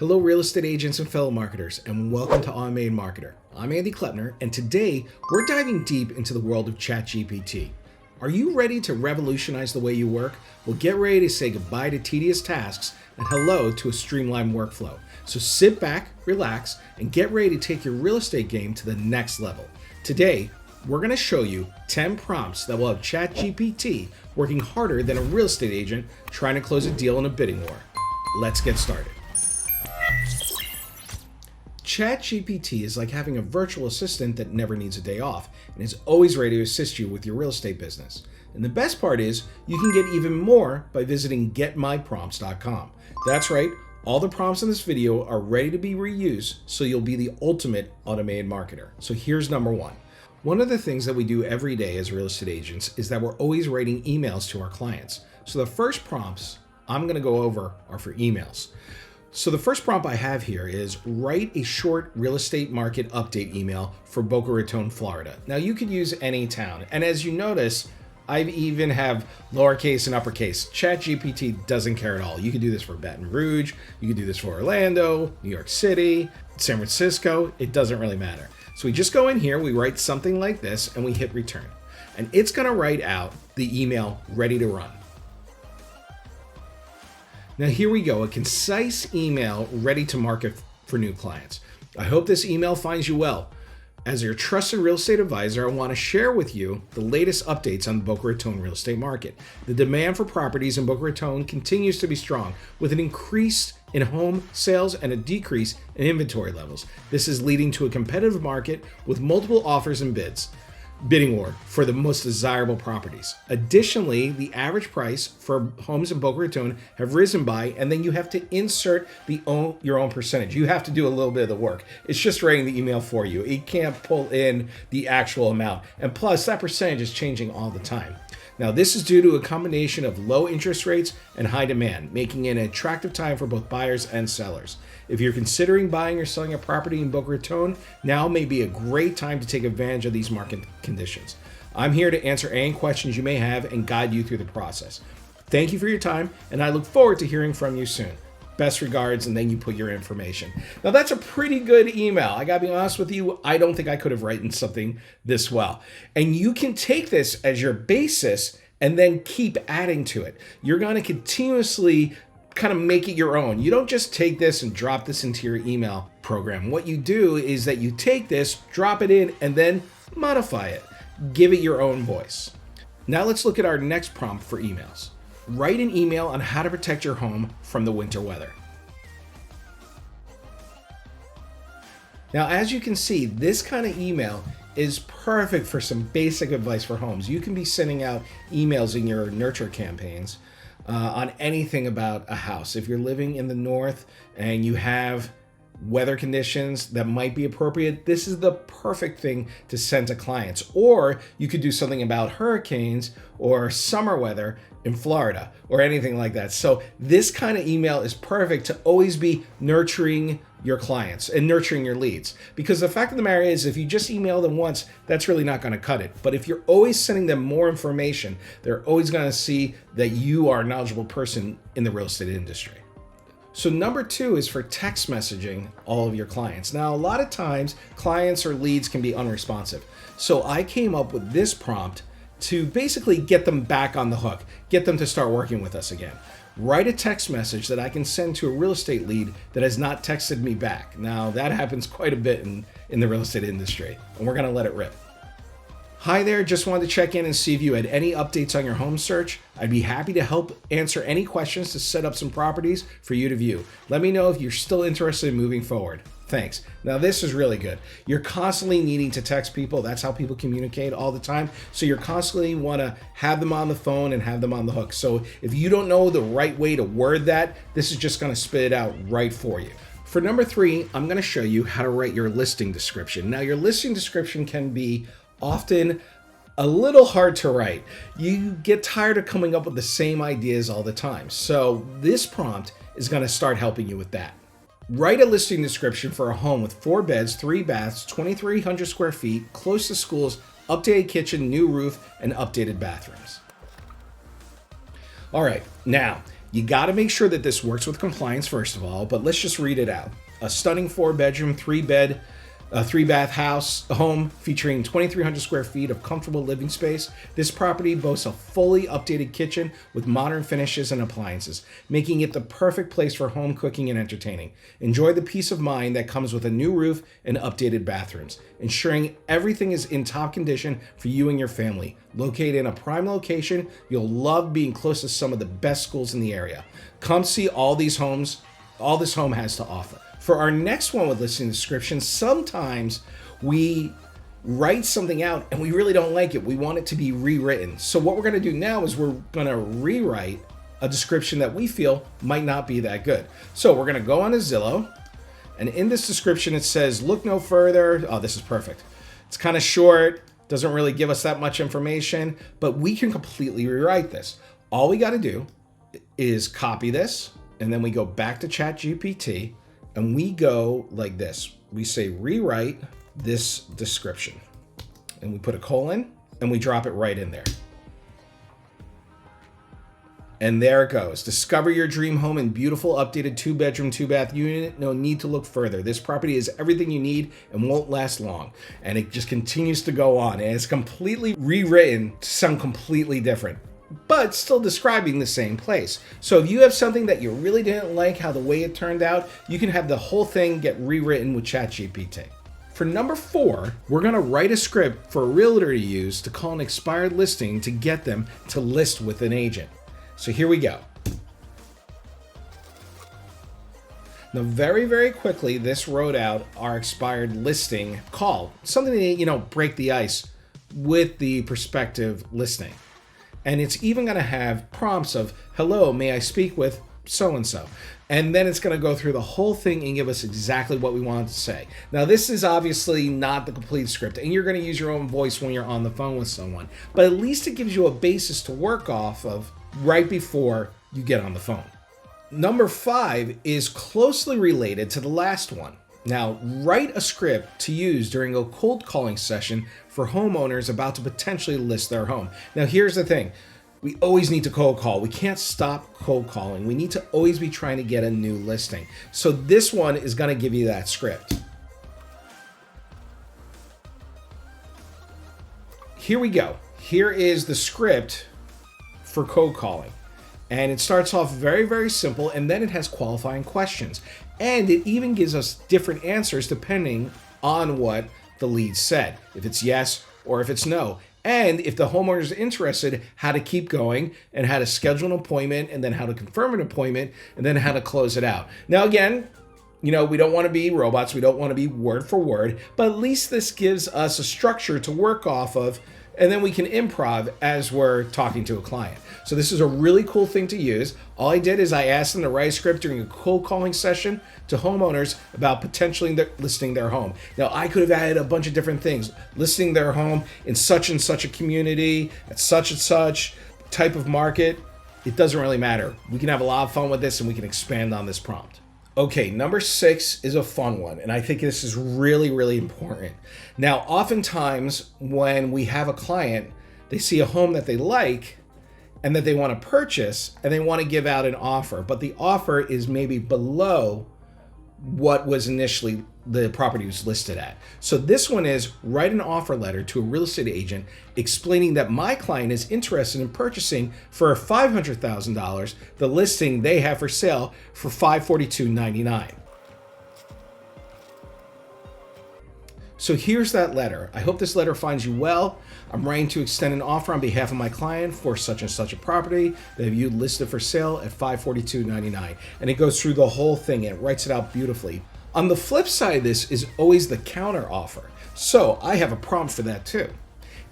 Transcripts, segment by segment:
Hello, real estate agents and fellow marketers, and welcome to Automated Marketer. I'm Andy Klepner, and today we're diving deep into the world of ChatGPT. Are you ready to revolutionize the way you work? Well, get ready to say goodbye to tedious tasks and hello to a streamlined workflow. So sit back, relax, and get ready to take your real estate game to the next level. Today, we're going to show you 10 prompts that will have ChatGPT working harder than a real estate agent trying to close a deal in a bidding war. Let's get started. ChatGPT is like having a virtual assistant that never needs a day off and is always ready to assist you with your real estate business. And the best part is you can get even more by visiting getmyprompts.com. That's right, all the prompts in this video are ready to be reused, so you'll be the ultimate automated marketer. So here's number one. One of the things that we do every day as real estate agents is that we're always writing emails to our clients. So the first prompts I'm going to go over are for emails. So the first prompt I have here is write a short real estate market update email for Boca Raton, Florida. Now you could use any town. And as you notice, I even have lowercase and uppercase. ChatGPT doesn't care at all. You could do this for Baton Rouge. You could do this for Orlando, New York City, San Francisco. It doesn't really matter. So we just go in here, we write something like this, and we hit return. And it's going to write out the email ready to run. Now here we go, a concise email ready to market for new clients. I hope this email finds you well. As your trusted real estate advisor, I want to share with you the latest updates on the Boca Raton real estate market. The demand for properties in Boca Raton continues to be strong, with an increase in home sales and a decrease in inventory levels. This is leading to a competitive market with multiple offers and bidding war for the most desirable properties. Additionally, the average price for homes in Boca Raton have risen by, and then you have to insert your own percentage. You have to do a little bit of the work. It's just writing the email for you. It can't pull in the actual amount. And plus, that percentage is changing all the time. Now, this is due to a combination of low interest rates and high demand, making it an attractive time for both buyers and sellers. If you're considering buying or selling a property in Boca Raton, now may be a great time to take advantage of these market conditions. I'm here to answer any questions you may have and guide you through the process. Thank you for your time, and I look forward to hearing from you soon. Best regards, and then you put your information. Now that's a pretty good email. I gotta be honest with you, I don't think I could have written something this well. And you can take this as your basis and then keep adding to it. You're gonna continuously kind of make it your own. You don't just take this and drop this into your email program. What you do is that you take this, drop it in, and then modify it. Give it your own voice. Now let's look at our next prompt for emails. Write an email on how to protect your home from the winter weather. Now, as you can see, this kind of email is perfect for some basic advice for homes. You can be sending out emails in your nurture campaigns on anything about a house. If you're living in the north and you have weather conditions that might be appropriate, this is the perfect thing to send to clients. Or you could do something about hurricanes or summer weather in Florida or anything like that. So this kind of email is perfect to always be nurturing your clients and nurturing your leads. Because the fact of the matter is, if you just email them once, that's really not going to cut it. But if you're always sending them more information, they're always going to see that you are a knowledgeable person in the real estate industry. So number two is for text messaging all of your clients. Now, a lot of times clients or leads can be unresponsive. So I came up with this prompt to basically get them back on the hook, get them to start working with us again. Write a text message that I can send to a real estate lead that has not texted me back. Now, that happens quite a bit in the real estate industry, and we're gonna let it rip. Hi there, just wanted to check in and see if you had any updates on your home search. I'd be happy to help answer any questions to set up some properties for you to view. Let me know if you're still interested in moving forward. Thanks. Now this is really good. You're constantly needing to text people. That's how people communicate all the time. So you're constantly want to have them on the phone and have them on the hook. So if you don't know the right way to word that, this is just going to spit it out right for you. For number three, I'm going to show you how to write your listing description. Now your listing description can be often a little hard to write. You get tired of coming up with the same ideas all the time. So this prompt is going to start helping you with that. Write a listing description for a home with 4 beds, 3 baths, 2,300 square feet, close to schools, updated kitchen, new roof, and updated bathrooms. All right, now You got to make sure that this works with compliance first of all, but let's just read it out. A stunning 4-bedroom, 3-bath house home featuring 2,300 square feet of comfortable living space. This property boasts a fully updated kitchen with modern finishes and appliances, making it the perfect place for home cooking and entertaining. Enjoy the peace of mind that comes with a new roof and updated bathrooms, ensuring everything is in top condition for you and your family. Located in a prime location, you'll love being close to some of the best schools in the area. Come see all this home has to offer. For our next one with listing descriptions, sometimes we write something out and we really don't like it. We want it to be rewritten. So what we're going to do now is we're going to rewrite a description that we feel might not be that good. So we're going to go on to Zillow, and in this description it says, look no further. Oh, this is perfect. It's kind of short, doesn't really give us that much information, but we can completely rewrite this. All we got to do is copy this, and then we go back to ChatGPT, and we go like this. We say rewrite this description, and we put a colon and we drop it right in there. And there it goes. Discover your dream home in beautiful updated 2-bedroom, 2-bath unit. No need to look further. This property is everything you need and won't last long. And it just continues to go on, and it's completely rewritten to sound completely different, but still describing the same place. So if you have something that you really didn't like how the way it turned out, you can have the whole thing get rewritten with ChatGPT. For number 4, we're going to write a script for a realtor to use to call an expired listing to get them to list with an agent. So here we go. Now, very, very quickly, this wrote out our expired listing call, something to, break the ice with the prospective listing. And it's even going to have prompts of, hello, may I speak with so-and-so? And then it's going to go through the whole thing and give us exactly what we want to say. Now, this is obviously not the complete script, and you're going to use your own voice when you're on the phone with someone. But at least it gives you a basis to work off of right before you get on the phone. Number 5 is closely related to the last one. Now, write a script to use during a cold calling session for homeowners about to potentially list their home. Now, here's the thing. We always need to cold call. We can't stop cold calling. We need to always be trying to get a new listing. So this one is going to give you that script. Here we go. Here is the script for cold calling. And it starts off very, very simple, and then it has qualifying questions. And it even gives us different answers depending on what the lead said, if it's yes or if it's no. And if the homeowner is interested, how to keep going and how to schedule an appointment and then how to confirm an appointment and then how to close it out. Now, again, we don't want to be robots. We don't want to be word for word, but at least this gives us a structure to work off of, and then we can improv as we're talking to a client. So this is a really cool thing to use. All I did is I asked them to write a script during a cold calling session to homeowners about potentially listing their home. Now, I could have added a bunch of different things. Listing their home in such and such a community, at such and such type of market. It doesn't really matter. We can have a lot of fun with this, and we can expand on this prompt. Okay, number 6 is a fun one, and I think this is really, really important. Now, oftentimes when we have a client, they see a home that they like and that they want to purchase, and they want to give out an offer, but the offer is maybe below what was initially the property was listed at. So this one is write an offer letter to a real estate agent explaining that my client is interested in purchasing for $500,000 the listing they have for sale for $542.99. So here's that letter. I hope this letter finds you well. I'm writing to extend an offer on behalf of my client for such and such a property that you listed for sale at $542.99. And it goes through the whole thing and it writes it out beautifully. On the flip side of this is always the counter offer. So I have a prompt for that too.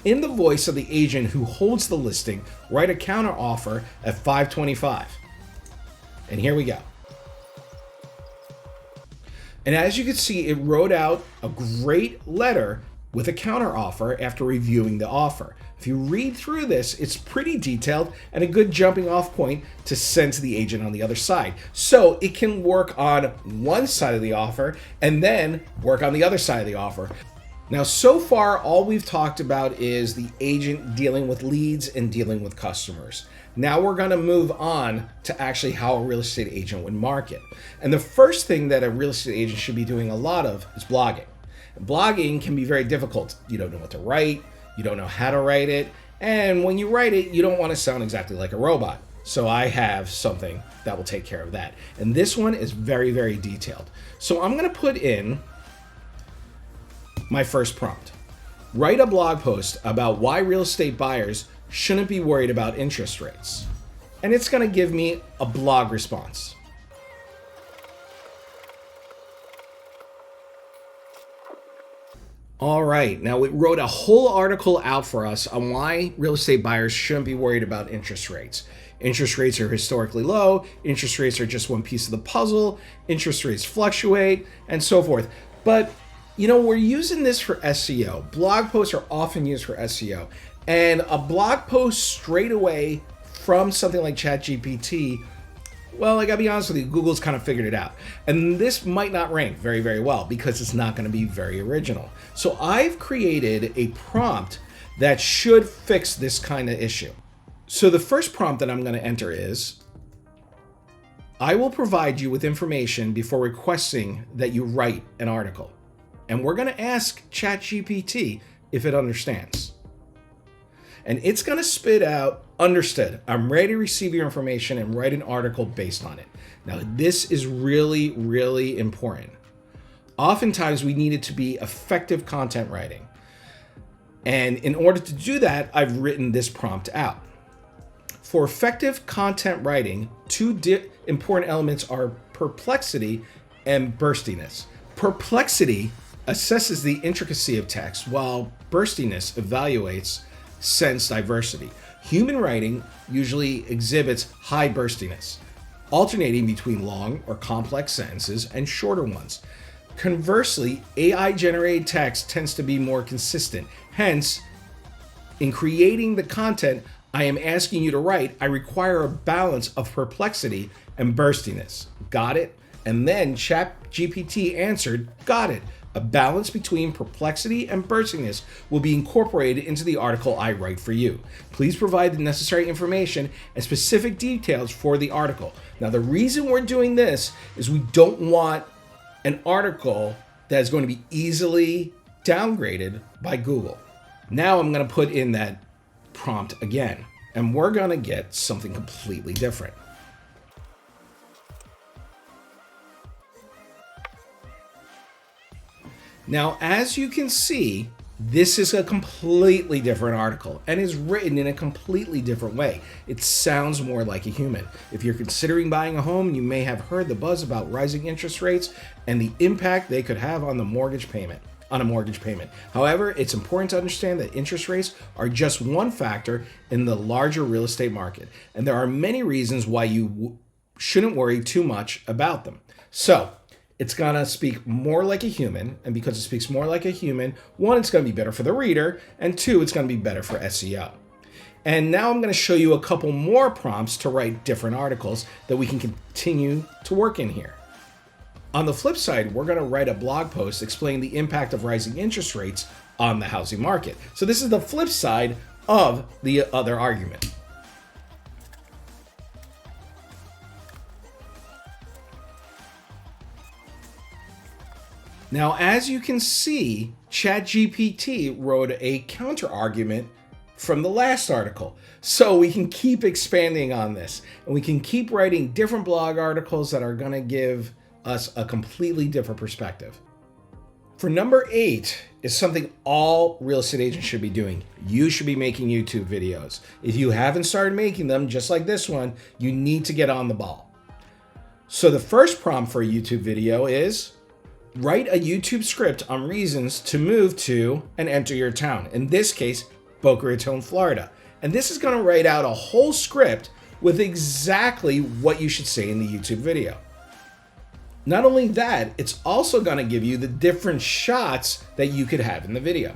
In the voice of the agent who holds the listing, write a counter offer at $525. And here we go. And as you can see, it wrote out a great letter with a counter offer after reviewing the offer. If you read through this, it's pretty detailed and a good jumping off point to send to the agent on the other side. So it can work on one side of the offer and then work on the other side of the offer. Now, so far, all we've talked about is the agent dealing with leads and dealing with customers. Now we're going to move on to actually how a real estate agent would market. And the first thing that a real estate agent should be doing a lot of is blogging. Blogging can be very difficult. You don't know what to write, you don't know how to write it, and when you write it, you don't want to sound exactly like a robot. So I have something that will take care of that. And this one is very, very detailed. So I'm going to put in my first prompt. Write a blog post about why real estate buyers shouldn't be worried about interest rates. And it's going to give me a blog response. All right, now it wrote a whole article out for us on why real estate buyers shouldn't be worried about interest rates. Interest rates are historically low, interest rates are just one piece of the puzzle, interest rates fluctuate, and so forth. But we're using this for SEO. Blog posts are often used for SEO. And a blog post straight away from something like ChatGPT, well, I gotta be honest with you, Google's kind of figured it out. And this might not rank very, very well because it's not gonna be very original. So I've created a prompt that should fix this kind of issue. So the first prompt that I'm gonna enter is, I will provide you with information before requesting that you write an article. And we're going to ask ChatGPT if it understands. And it's going to spit out, understood. I'm ready to receive your information and write an article based on it. Now, this is really, really important. Oftentimes, we need it to be effective content writing. And in order to do that, I've written this prompt out. For effective content writing, two important elements are perplexity and burstiness. Perplexity assesses the intricacy of text, while burstiness evaluates sense diversity. Human writing usually exhibits high burstiness, alternating between long or complex sentences and shorter ones. Conversely, AI-generated text tends to be more consistent. Hence, in creating the content I am asking you to write, I require a balance of perplexity and burstiness. Got it? And then ChatGPT answered, got it. A balance between perplexity and burstiness will be incorporated into the article I write for you. Please provide the necessary information and specific details for the article. Now, the reason we're doing this is we don't want an article that is going to be easily downgraded by Google. Now I'm going to put in that prompt again, and we're going to get something completely different. Now, as you can see, this is a completely different article and is written in a completely different way. It sounds more like a human. If you're considering buying a home, you may have heard the buzz about rising interest rates and the impact they could have on a mortgage payment. However, it's important to understand that interest rates are just one factor in the larger real estate market, and there are many reasons why you shouldn't worry too much about them. So, it's gonna speak more like a human, and because it speaks more like a human, one, it's gonna be better for the reader, and two, it's gonna be better for SEO. And now I'm gonna show you a couple more prompts to write different articles that we can continue to work in here. On the flip side, we're gonna write a blog post explaining the impact of rising interest rates on the housing market. So this is the flip side of the other argument. Now, as you can see, ChatGPT wrote a counter argument from the last article. So we can keep expanding on this, and we can keep writing different blog articles that are going to give us a completely different perspective. For number 8 is something all real estate agents should be doing. You should be making YouTube videos. If you haven't started making them, just like this one, you need to get on the ball. So the first prompt for a YouTube video is, write a YouTube script on reasons to move to and enter your town. In this case, Boca Raton, Florida. And this is going to write out a whole script with exactly what you should say in the YouTube video. Not only that, it's also going to give you the different shots that you could have in the video.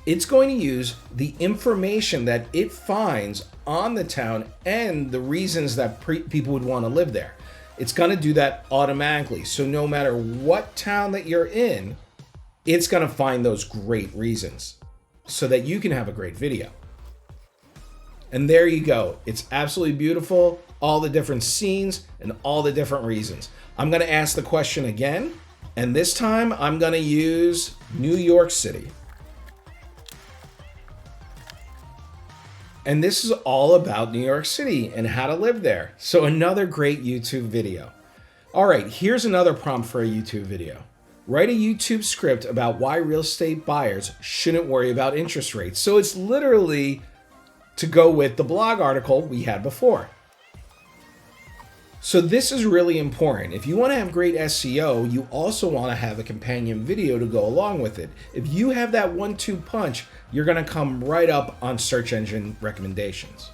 It's going to use the information that it finds on the town and the reasons that people would want to live there. It's going to do that automatically. So no matter what town that you're in, it's going to find those great reasons so that you can have a great video. And there you go. It's absolutely beautiful. All the different scenes and all the different reasons. I'm going to ask the question again. And this time I'm going to use New York City. And this is all about New York City and how to live there. So another great YouTube video. All right, here's another prompt for a YouTube video. Write a YouTube script about why real estate buyers shouldn't worry about interest rates. So it's literally to go with the blog article we had before. So this is really important. If you want to have great SEO, you also want to have a companion video to go along with it. If you have that 1-2 punch, you're going to come right up on search engine recommendations.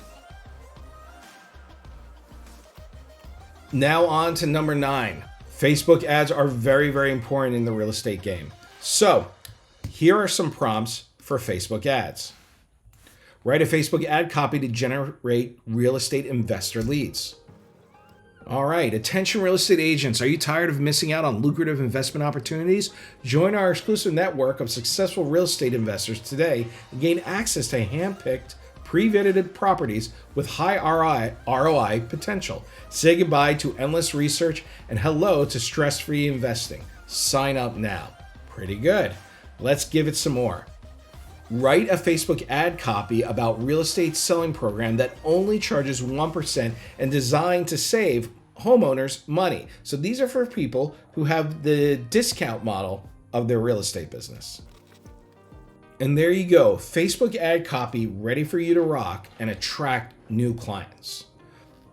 Now on to number 9. Facebook ads are very, very important in the real estate game. So here are some prompts for Facebook ads. Write a Facebook ad copy to generate real estate investor leads. All right, attention real estate agents. Are you tired of missing out on lucrative investment opportunities? Join our exclusive network of successful real estate investors today and gain access to hand-picked, pre-vetted properties with high ROI potential. Say goodbye to endless research and hello to stress-free investing. Sign up now. Pretty good. Let's give it some more. Write a Facebook ad copy about real estate selling program that only charges 1% and designed to save homeowners money. So these are for people who have the discount model of their real estate business. And there you go, Facebook ad copy ready for you to rock and attract new clients.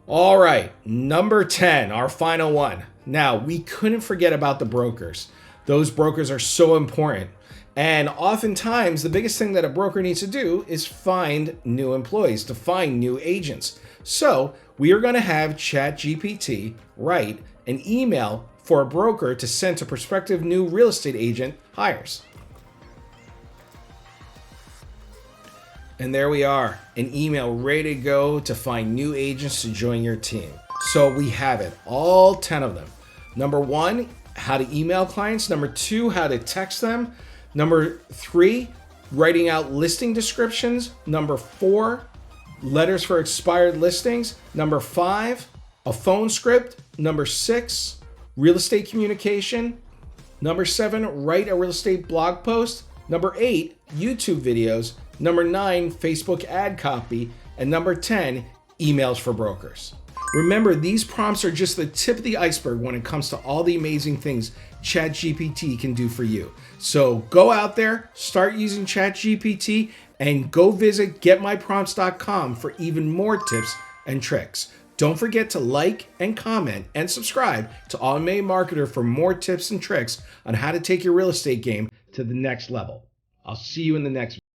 All right, number 10, our final one. Now, we couldn't forget about the brokers. Those brokers are so important. And oftentimes, the biggest thing that a broker needs to do is find new employees, to find new agents. So we are going to have ChatGPT write an email for a broker to send to prospective new real estate agent hires. And there we are, an email ready to go to find new agents to join your team. So we have it, all 10 of them. Number 1, how to email clients. Number 2, how to text them. Number 3, writing out listing descriptions. Number 4, letters for expired listings. Number 5, a phone script. Number 6, real estate communication. Number 7, write a real estate blog post. Number 8, YouTube videos. Number 9, Facebook ad copy. And number 10, emails for brokers. Remember, these prompts are just the tip of the iceberg when it comes to all the amazing things ChatGPT can do for you. So go out there, start using ChatGPT, and go visit getmyprompts.com for even more tips and tricks. Don't forget to like and comment and subscribe to Automated Marketer for more tips and tricks on how to take your real estate game to the next level. I'll see you in the next video.